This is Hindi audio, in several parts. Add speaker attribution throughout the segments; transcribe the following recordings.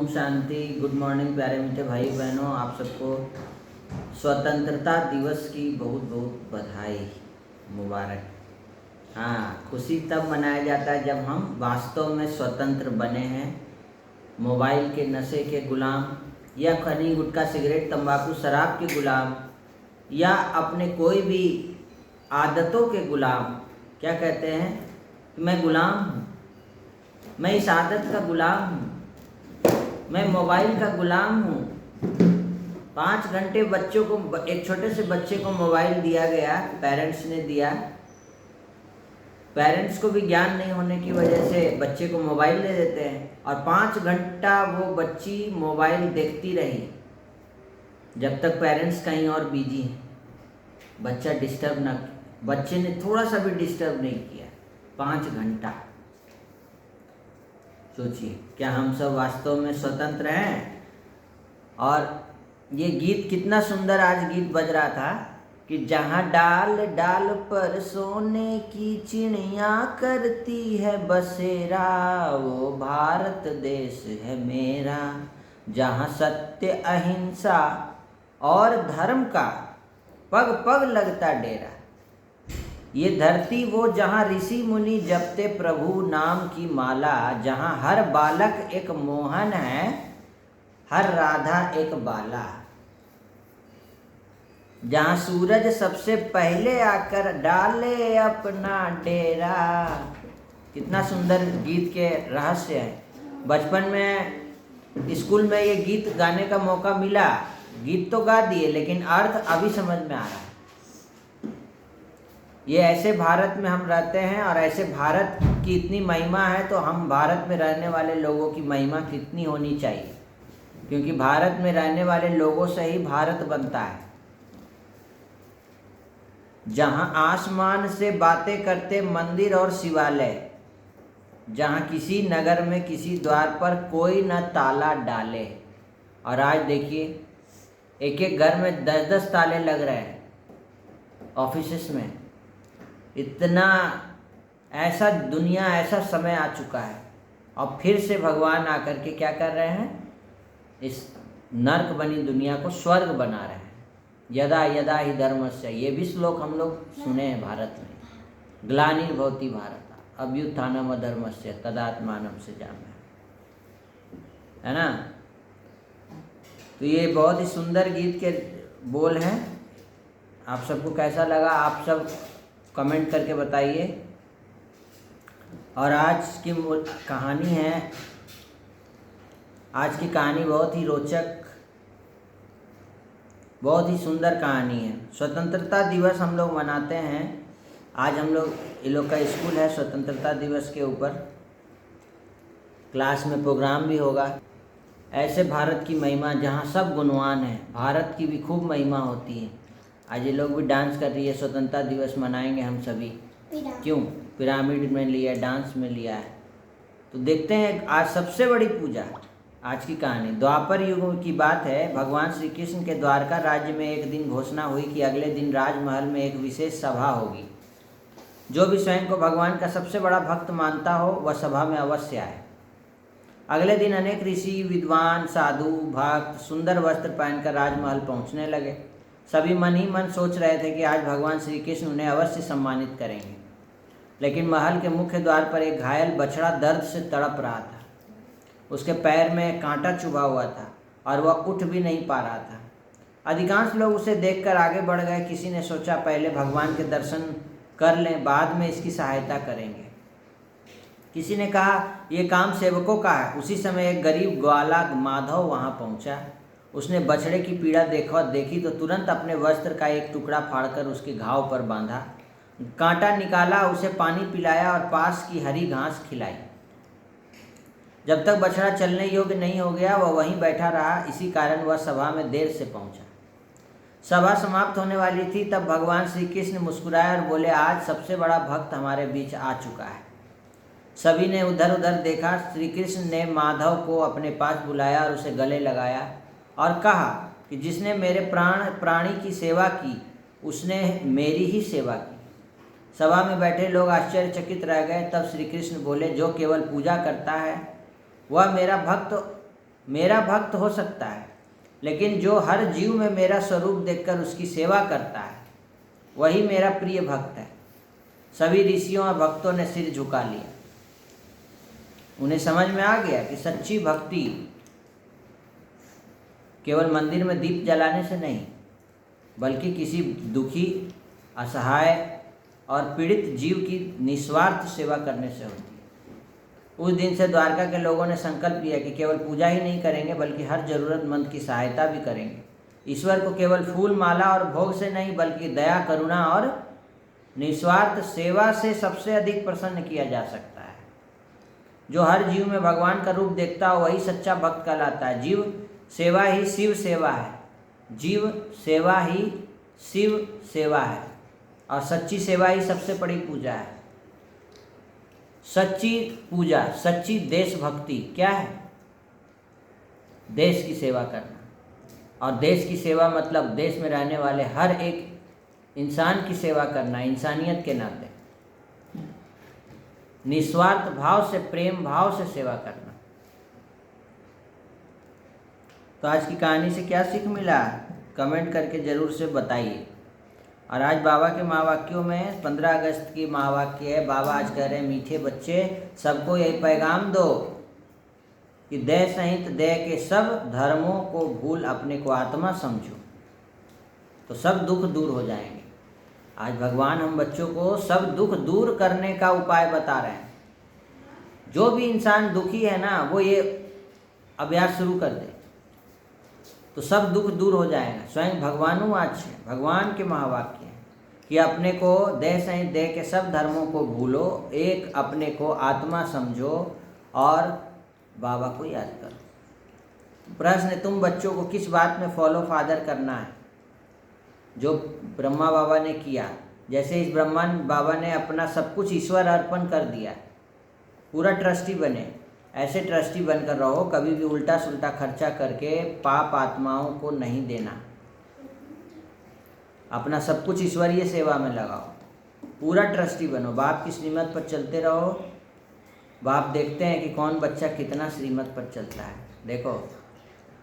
Speaker 1: ओम शांति। गुड मॉर्निंग प्यारे मीठे भाई बहनों, आप सबको स्वतंत्रता दिवस की बहुत बहुत बधाई, मुबारक। हाँ, खुशी तब मनाया जाता है जब हम वास्तव में स्वतंत्र बने हैं, मोबाइल के नशे के गुलाम या खनी गुटखा सिगरेट तंबाकू शराब के गुलाम या अपने कोई भी आदतों के गुलाम। क्या कहते हैं कि मैं गुलाम हूँ, मैं इस आदत का गुलाम हूँ, मैं मोबाइल का गुलाम हूँ। 5 घंटे बच्चों को, एक छोटे से बच्चे को मोबाइल दिया गया, पेरेंट्स ने दिया। पेरेंट्स को भी ज्ञान नहीं होने की वजह से बच्चे को मोबाइल दे देते हैं और 5 घंटा वो बच्ची मोबाइल देखती रही जब तक पेरेंट्स कहीं और बिजी हैं। बच्चा डिस्टर्ब ना, बच्चे ने थोड़ा सा भी डिस्टर्ब नहीं किया। 5 घंटा। सोचिए, क्या हम सब वास्तव में स्वतंत्र हैं? और ये गीत कितना सुंदर आज गीत बज रहा था कि जहाँ डाल डाल पर सोने की चिड़िया करती है बसेरा, वो भारत देश है मेरा। जहाँ सत्य अहिंसा और धर्म का पग पग लगता डेरा। ये धरती वो जहाँ ऋषि मुनि जपते प्रभु नाम की माला, जहाँ हर बालक एक मोहन है, हर राधा एक बाला। जहाँ सूरज सबसे पहले आकर डाले अपना डेरा। कितना सुंदर गीत के रहस्य है। बचपन में स्कूल में ये गीत गाने का मौका मिला, गीत तो गा दिए लेकिन अर्थ अभी समझ में आ रहा है। ये ऐसे भारत में हम रहते हैं और ऐसे भारत की इतनी महिमा है, तो हम भारत में रहने वाले लोगों की महिमा कितनी होनी चाहिए, क्योंकि भारत में रहने वाले लोगों से ही भारत बनता है। जहाँ आसमान से बातें करते मंदिर और शिवालय, जहाँ किसी नगर में किसी द्वार पर कोई न ताला डाले। और आज देखिए, एक एक घर में 10-10 ताले लग रहे हैं, ऑफिसेस में। इतना ऐसा दुनिया, ऐसा समय आ चुका है और फिर से भगवान आकर के क्या कर रहे हैं? इस नर्क बनी दुनिया को स्वर्ग बना रहे हैं। यदा यदा ही धर्मस्य, ये भी श्लोक हम लोग सुने हैं भारत में। ग्लानिर्भवति भारत अभ्युत्थानम् अधर्मस्य तदात्मानं सृजाम्यहम्, है ना। तो ये बहुत ही सुंदर गीत के बोल हैं। आप सबको कैसा लगा, आप सब कमेंट करके बताइए। और आज की कहानी है, आज की कहानी बहुत ही रोचक, बहुत ही सुंदर कहानी है। स्वतंत्रता दिवस हम लोग मनाते हैं। आज हम लोग, ये लोग का स्कूल है, स्वतंत्रता दिवस के ऊपर क्लास में प्रोग्राम भी होगा। ऐसे भारत की महिमा जहाँ सब गुणवान है, भारत की भी खूब महिमा होती है। आज ये लोग भी डांस कर रही है, स्वतंत्रता दिवस मनाएंगे हम सभी। क्यों? पिरामिड में लिया, डांस में लिया है। तो देखते हैं आज सबसे बड़ी पूजा। आज की कहानी द्वापर युग की बात है। भगवान श्री कृष्ण के द्वारका राज्य में एक दिन घोषणा हुई कि अगले दिन राजमहल में एक विशेष सभा होगी। जो भी स्वयं को भगवान का सबसे बड़ा भक्त मानता हो वह सभा में अवश्य आए। अगले दिन अनेक ऋषि, विद्वान, साधु, भक्त सुंदर वस्त्र पहनकर राजमहल पहुंचने लगे। सभी मन ही मन सोच रहे थे कि आज भगवान श्री कृष्ण उन्हें अवश्य सम्मानित करेंगे। लेकिन महल के मुख्य द्वार पर एक घायल बछड़ा दर्द से तड़प रहा था। उसके पैर में कांटा चुभा हुआ था और वह उठ भी नहीं पा रहा था। अधिकांश लोग उसे देखकर आगे बढ़ गए। किसी ने सोचा पहले भगवान के दर्शन कर लें, बाद में इसकी सहायता करेंगे। किसी ने कहा यह काम सेवकों का है। उसी समय एक गरीब ग्वाला माधव वहां पहुंचा। उसने बछड़े की पीड़ा देखी तो तुरंत अपने वस्त्र का एक टुकड़ा फाड़कर उसके घाव पर बांधा, कांटा निकाला, उसे पानी पिलाया और पास की हरी घास खिलाई। जब तक बछड़ा चलने योग्य नहीं हो गया वह वहीं बैठा रहा। इसी कारण वह सभा में देर से पहुंचा। सभा समाप्त होने वाली थी, तब भगवान श्री कृष्ण मुस्कुराए और बोले, आज सबसे बड़ा भक्त हमारे बीच आ चुका है। सभी ने उधर उधर देखा। श्री कृष्ण ने माधव को अपने पास बुलाया और उसे गले लगाया और कहा कि जिसने मेरे प्राणी की सेवा की उसने मेरी ही सेवा की। सभा में बैठे लोग आश्चर्यचकित रह गए। तब श्री कृष्ण बोले, जो केवल पूजा करता है वह मेरा भक्त मेरा भक्त हो सकता है, लेकिन जो हर जीव में मेरा स्वरूप देखकर उसकी सेवा करता है वही मेरा प्रिय भक्त है। सभी ऋषियों और भक्तों ने सिर झुका लिया। उन्हें समझ में आ गया कि सच्ची भक्ति केवल मंदिर में दीप जलाने से नहीं, बल्कि किसी दुखी, असहाय और पीड़ित जीव की निस्वार्थ सेवा करने से होती है। उस दिन से द्वारका के लोगों ने संकल्प लिया कि केवल पूजा ही नहीं करेंगे, बल्कि हर जरूरतमंद की सहायता भी करेंगे। ईश्वर को केवल फूल, माला और भोग से नहीं, बल्कि दया, करुणा और निस्वार्थ सेवा से सबसे अधिक प्रसन्न किया जा सकता है। जो हर जीव में भगवान का रूप देखता हो वही सच्चा भक्त कहलाता है। जीव सेवा ही शिव सेवा है। जीव सेवा ही शिव सेवा है, और सच्ची सेवा ही सबसे बड़ी पूजा है। सच्ची पूजा, सच्ची देशभक्ति क्या है? देश की सेवा करना। और देश की सेवा मतलब देश में रहने वाले हर एक इंसान की सेवा करना, इंसानियत के नाते निस्वार्थ भाव से, प्रेम भाव से सेवा करना। तो आज की कहानी से क्या सीख मिला, कमेंट करके ज़रूर से बताइए। और आज बाबा के महावाक्यों में 15 अगस्त की महावाक्य है। बाबा आज कह रहे हैं, मीठे बच्चे सबको यही पैगाम दो कि देह सहित देह के सब धर्मों को भूल अपने को आत्मा समझो, तो सब दुख दूर हो जाएंगे। आज भगवान हम बच्चों को सब दुख दूर करने का उपाय बता रहे हैं। जो भी इंसान दुखी है ना, वो ये अभ्यास शुरू कर दे तो सब दुख दूर हो जाएगा। स्वयं भगवानुवाच है, भगवान के महावाक्य हैं कि अपने को देह सहित देह के सब धर्मों को भूलो, एक अपने को आत्मा समझो और बाबा को याद करो। प्रश्न, तुम बच्चों को किस बात में फॉलो फादर करना है? जो ब्रह्मा बाबा ने किया। जैसे इस ब्रह्मा बाबा ने अपना सब कुछ ईश्वर अर्पण कर दिया, पूरा ट्रस्टी बने, ऐसे ट्रस्टी बनकर रहो। कभी भी उल्टा सुल्टा खर्चा करके पाप आत्माओं को नहीं देना। अपना सब कुछ ईश्वरीय सेवा में लगाओ, पूरा ट्रस्टी बनो। बाप की श्रीमत पर चलते रहो। बाप देखते हैं कि कौन बच्चा कितना श्रीमत पर चलता है। देखो,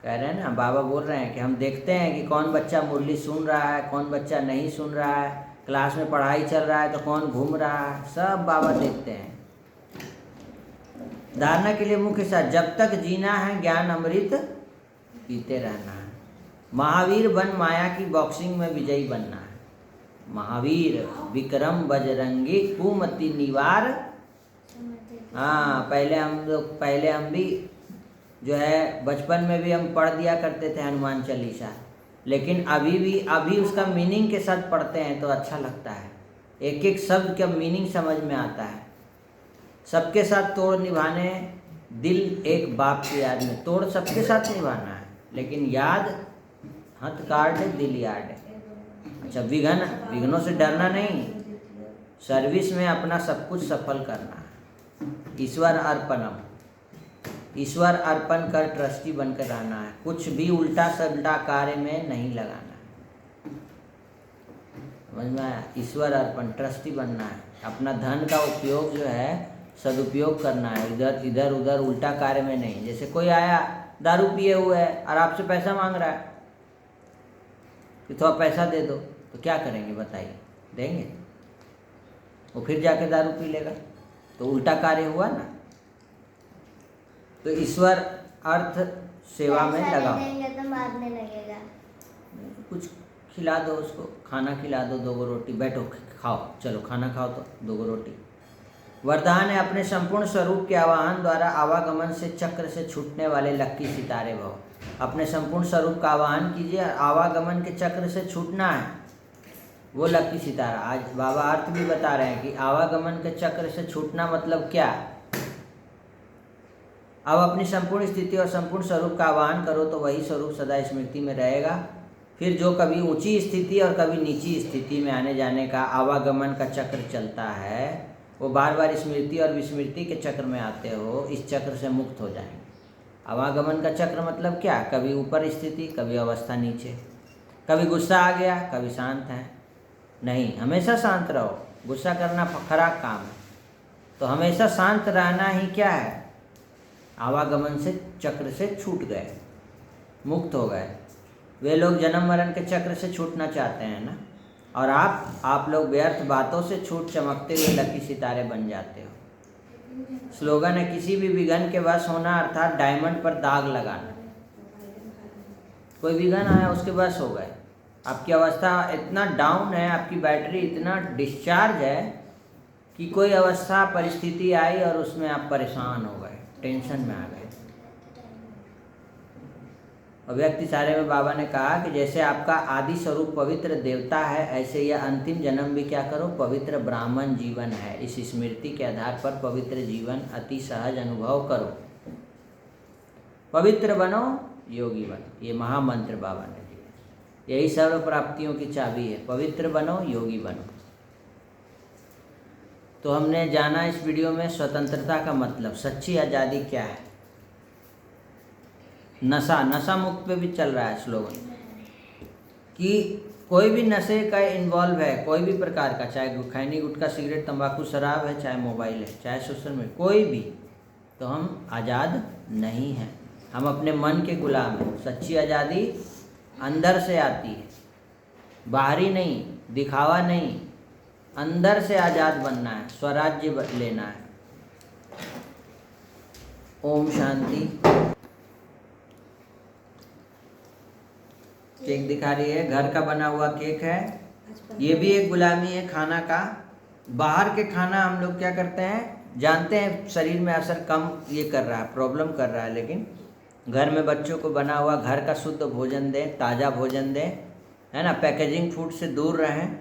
Speaker 1: कह रहे हैं ना, बाबा बोल रहे हैं कि हम देखते हैं कि कौन बच्चा मुरली सुन रहा है, कौन बच्चा नहीं सुन रहा है, क्लास में पढ़ाई चल रहा है तो कौन घूम रहा है, सब बाबा देखते हैं। धारणा के लिए मुख्य साथ, जब तक जीना है ज्ञान अमृत पीते रहना है। महावीर बन माया की बॉक्सिंग में विजयी बनना है। महावीर विक्रम बजरंगी कुमति निवार। हाँ, पहले हम भी जो है बचपन में भी हम पढ़ दिया करते थे हनुमान चालीसा, लेकिन अभी उसका मीनिंग के साथ पढ़ते हैं तो अच्छा लगता है। एक एक शब्द का मीनिंग समझ में आता है। सबके साथ तोड़ निभाने, दिल एक बाप की याद में, तोड़ सबके साथ निभाना है, लेकिन याद हथ कार्ड है, दिल याद है। अच्छा, विघ्नों से डरना नहीं, सर्विस में अपना सब कुछ सफल करना है। ईश्वर अर्पणम, ईश्वर अर्पण कर ट्रस्टी बनकर रहना है। कुछ भी उल्टा सल्टा कार्य में नहीं लगाना है। समझ में आया? ईश्वर अर्पण, ट्रस्टी बनना है। अपना धन का उपयोग जो है सदुपयोग करना है, इधर उधर उल्टा कार्य में नहीं। जैसे कोई आया दारू पिए हुए है और आपसे पैसा मांग रहा है कि थोड़ा पैसा दे दो, तो क्या करेंगे बताइए? देंगे? वो फिर जाके दारू पी लेगा, तो उल्टा कार्य हुआ ना। तो ईश्वर अर्थ सेवा में लगाओ।
Speaker 2: तो मारने लगेगा।
Speaker 1: कुछ खिला दो उसको, खाना खिला दो, 2 रोटी, बैठो खाओ, चलो खाना खाओ तो 2 रोटी। वरदान है, अपने संपूर्ण स्वरूप के आवाहन द्वारा आवागमन से चक्र से छूटने वाले लक्की सितारे भव। अपने संपूर्ण स्वरूप का आवाहन कीजिए, आवागमन के चक्र से छूटना है, वो लक्की सितारा। आज बाबा अर्थ भी बता रहे हैं कि आवागमन के चक्र से छूटना मतलब क्या। अब अपनी संपूर्ण स्थिति और संपूर्ण स्वरूप का आवाहन करो तो वही स्वरूप सदा स्मृति में रहेगा। फिर जो कभी ऊंची स्थिति और कभी नीची स्थिति में आने जाने का आवागमन का चक्र चलता है, वो बार बार स्मृति और विस्मृति के चक्र में आते हो, इस चक्र से मुक्त हो जाएंगे। आवागमन का चक्र मतलब क्या? कभी ऊपर स्थिति, कभी अवस्था नीचे, कभी गुस्सा आ गया, कभी शांत है। नहीं, हमेशा शांत रहो। गुस्सा करना खराब काम है, तो हमेशा शांत रहना ही क्या है? आवागमन से चक्र से छूट गए, मुक्त हो गए। वे लोग जन्म मरण के चक्र से छूटना चाहते हैं ना, और आप लोग व्यर्थ बातों से छूट चमकते हुए लकी सितारे बन जाते हो। स्लोगन है किसी भी विघन के वश होना, अर्थात डायमंड पर दाग लगाना। कोई विघन आया उसके वश हो गए, आपकी अवस्था इतना डाउन है, आपकी बैटरी इतना डिस्चार्ज है कि कोई अवस्था परिस्थिति आई और उसमें आप परेशान हो गए, टेंशन में आ गए। अव्यक्त इशारे में बाबा ने कहा कि जैसे आपका आदि स्वरूप पवित्र देवता है, ऐसे यह अंतिम जन्म भी क्या करो, पवित्र ब्राह्मण जीवन है। इस स्मृति के आधार पर पवित्र जीवन अति सहज अनुभव करो। पवित्र बनो, योगी बनो, ये महामंत्र बाबा ने दिया। यही सर्व प्राप्तियों की चाबी है, पवित्र बनो, योगी बनो। तो हमने जाना इस वीडियो में स्वतंत्रता का मतलब, सच्ची आज़ादी क्या है। नशा मुक्त पे भी चल रहा है स्लोगन कि कोई भी नशे का इन्वॉल्व है, कोई भी प्रकार का, चाहे खैनी गुटखा सिगरेट तंबाकू शराब है, चाहे मोबाइल है, चाहे सोशल मीडिया, कोई भी, तो हम आज़ाद नहीं हैं। हम अपने मन के गुलाम हैं। सच्ची आज़ादी अंदर से आती है, बाहरी नहीं, दिखावा नहीं, अंदर से आज़ाद बनना है, स्वराज्य लेना है। ओम शांति। केक दिखा रही है, घर का बना हुआ केक है। ये भी एक गुलामी है खाना का। बाहर के खाना हम लोग क्या करते हैं, जानते हैं शरीर में असर कम ये कर रहा है, प्रॉब्लम कर रहा है, लेकिन घर में बच्चों को बना हुआ घर का शुद्ध भोजन दें, ताज़ा भोजन दें, है ना। पैकेजिंग फूड से दूर रहें।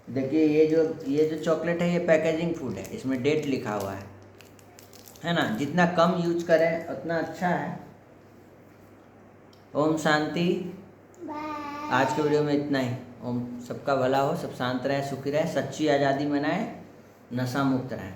Speaker 1: देखिए ये जो चॉकलेट है, ये पैकेजिंग फूड है, इसमें डेट लिखा हुआ है ना। जितना कम यूज करें उतना अच्छा है। ओम शांति। आज के वीडियो में इतना ही। ओम सबका भला हो, सब शांत रहें, सुखी रहें, सच्ची आज़ादी मनाएं, नशा मुक्त रहें।